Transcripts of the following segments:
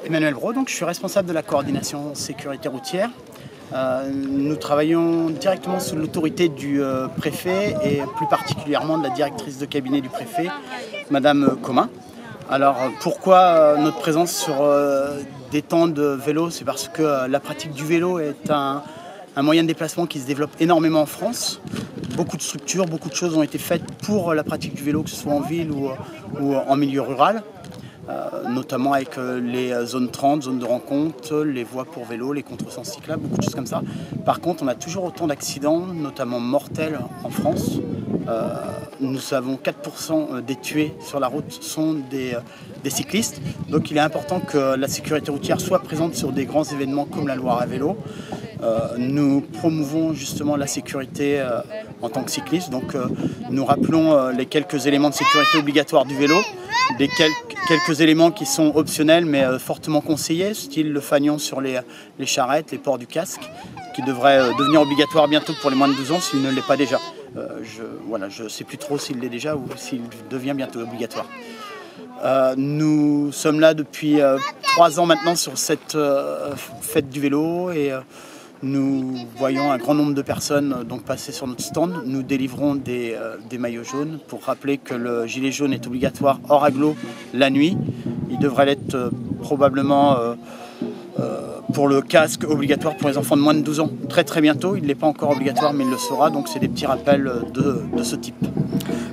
Emmanuel Brault, donc je suis responsable de la coordination sécurité routière. Nous travaillons directement sous l'autorité du préfet et plus particulièrement de la directrice de cabinet du préfet, Madame Comin. Alors pourquoi notre présence sur des temps de vélo? C'est parce que la pratique du vélo est un moyen de déplacement qui se développe énormément en France. Beaucoup de structures, beaucoup de choses ont été faites pour la pratique du vélo, que ce soit en ville ou en milieu rural. Notamment avec les zones 30, zones de rencontre, les voies pour vélo, les contresens cyclables, beaucoup de choses comme ça. Par contre, on a toujours autant d'accidents, notamment mortels en France. Nous savons 4% des tués sur la route sont des cyclistes. Donc il est important que la sécurité routière soit présente sur des grands événements comme la Loire à vélo. Nous promouvons justement la sécurité en tant que cycliste. Donc nous rappelons les quelques éléments de sécurité obligatoires du vélo, des quelques éléments qui sont optionnels mais fortement conseillés, style le fanion sur les charrettes, les ports du casque, qui devrait devenir obligatoire bientôt pour les moins de 12 ans s'il ne l'est pas déjà. Je ne sais plus trop s'il l'est déjà ou s'il devient bientôt obligatoire. Nous sommes là depuis 3 ans maintenant sur cette fête du vélo et nous voyons un grand nombre de personnes donc passer sur notre stand. Nous délivrons des maillots jaunes pour rappeler que le gilet jaune est obligatoire hors agglo la nuit. Il devrait l'être probablement pour le casque obligatoire pour les enfants de moins de 12 ans très bientôt. Il ne l'est pas encore obligatoire mais il le sera, donc c'est des petits rappels de ce type.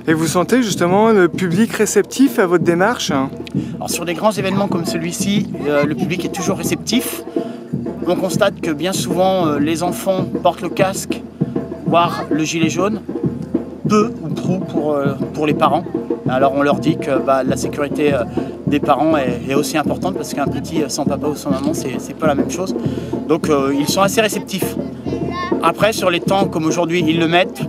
Et vous sentez justement le public réceptif à votre démarche? Alors sur des grands événements comme celui-ci, le public est toujours réceptif. On constate que bien souvent les enfants portent le casque, voire le gilet jaune, peu ou trop pour les parents. Alors on leur dit que la sécurité des parents est aussi importante parce qu'un petit sans papa ou sans maman c'est pas la même chose. Donc ils sont assez réceptifs. Après sur les temps comme aujourd'hui ils le mettent,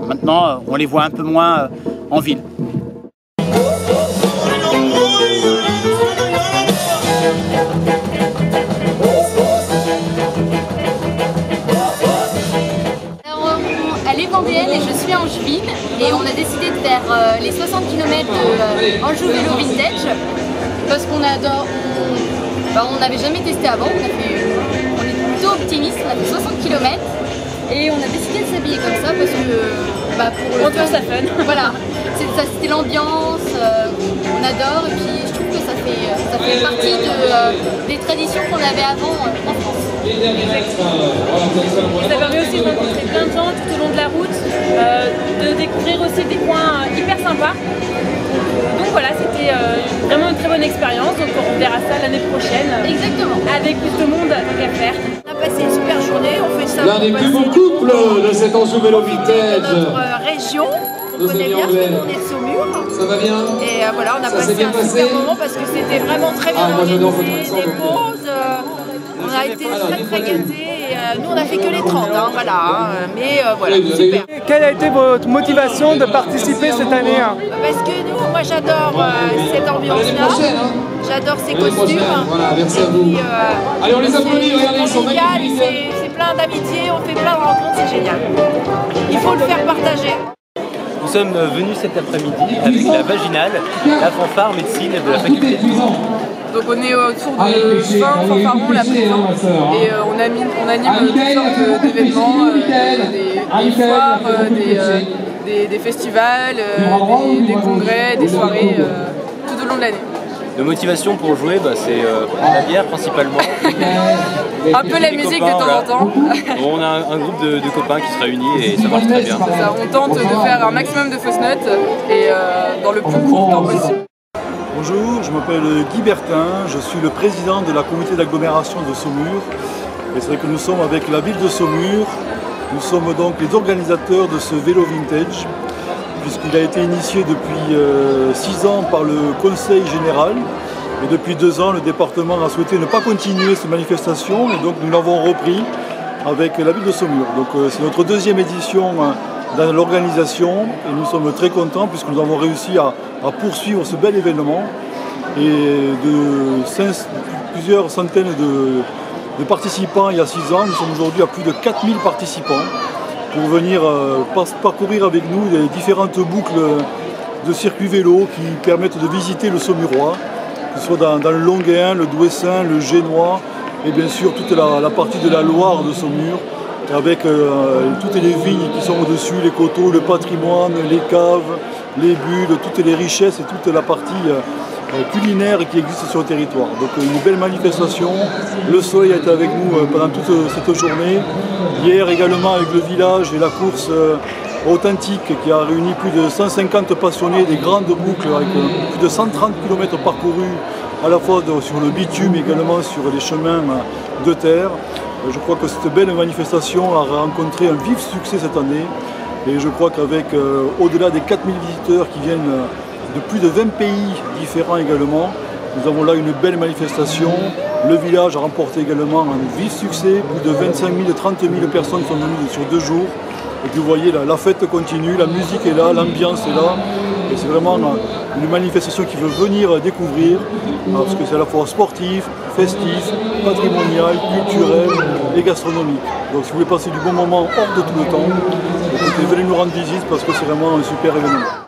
maintenant on les voit un peu moins en ville. Elle est vendéenne et je suis angevine et on a décidé de faire les 60 km de Anjou Vélo Vintage parce qu'on adore, on n'avait jamais testé avant, on est plutôt optimiste, on a fait 60 km et on a décidé de s'habiller comme ça parce que pour le fun. Voilà, c'était l'ambiance, on adore et puis je trouve que ça fait partie des traditions qu'on avait avant en France. Exactement. Et ça permet aussi de rencontrer plein de gens tout au long de la route, de découvrir aussi des coins hyper sympas. Donc voilà, c'était vraiment une très bonne expérience, donc on verra ça l'année prochaine. Exactement. Avec plus de monde tant qu'à faire. On a passé une super journée, on fait ça l'un des plus beaux couples de cet Anjou Vélo Vintage. Notre région, on connaît bien parce qu'on est de Saumur. Ça va bien? Et voilà, on a passé un super moment parce que c'était vraiment très bien organisé, des pauses. On a été très gâtés et nous on a fait que les 30, mais voilà, super. Quelle a été votre motivation de participer cette année? Parce que moi j'adore cette ambiance-là, j'adore ces costumes. Voilà, merci à vous. Allez, on les applaudit, regardez, ils sont magnifiques. C'est plein d'amitié, on fait plein de rencontres, c'est génial. Il faut le faire partager. Nous sommes venus cet après-midi avec la Vaginale, la fanfare médecine de la faculté de Toulouse. Donc on est autour de 20 fanfarons là présents et on anime toutes sortes d'événements, des foires, des festivals, des congrès, des soirées tout au long de l'année. Nos motivations pour jouer, c'est la bière principalement. Un peu la musique de temps en temps. On a un groupe de copains qui se réunit et ça marche très bien. On tente de faire un maximum de fausses notes et dans le plus court temps possible. Bonjour, je m'appelle Guy Bertin, je suis le président de la communauté d'agglomération de Saumur. Et c'est vrai que nous sommes avec la ville de Saumur, nous sommes donc les organisateurs de ce vélo vintage, puisqu'il a été initié depuis 6 ans par le Conseil général. Et depuis 2 ans, le département a souhaité ne pas continuer cette manifestation, et donc nous l'avons repris avec la ville de Saumur. Donc c'est notre 2e édition dans l'organisation et nous sommes très contents puisque nous avons réussi à poursuivre ce bel événement et de plusieurs centaines de participants il y a 6 ans, nous sommes aujourd'hui à plus de 4000 participants pour venir parcourir avec nous les différentes boucles de circuits vélo qui permettent de visiter le Saumurois que ce soit dans le Longuin, le Douessin, le Génois et bien sûr toute la partie de la Loire de Saumur, avec toutes les vignes qui sont au-dessus, les coteaux, le patrimoine, les caves, les bulles, toutes les richesses et toute la partie culinaire qui existe sur le territoire. Donc une belle manifestation, le soleil a été avec nous pendant toute cette journée. Hier également avec le village et la course authentique qui a réuni plus de 150 passionnés, des grandes boucles avec plus de 130 km parcourus à la fois sur le bitume mais également sur les chemins de terre. Je crois que cette belle manifestation a rencontré un vif succès cette année et je crois qu'avec au-delà des 4000 visiteurs qui viennent de plus de 20 pays différents également, nous avons là une belle manifestation. Le village a remporté également un vif succès, plus de 25 000, 30 000 personnes sont venues sur 2 jours. Et puis vous voyez, la fête continue, la musique est là, l'ambiance est là. Et c'est vraiment une manifestation qui veut venir découvrir, parce que c'est à la fois sportif, festif, patrimonial, culturel et gastronomique. Donc si vous voulez passer du bon moment hors de tout le temps, venez nous rendre visite parce que c'est vraiment un super événement.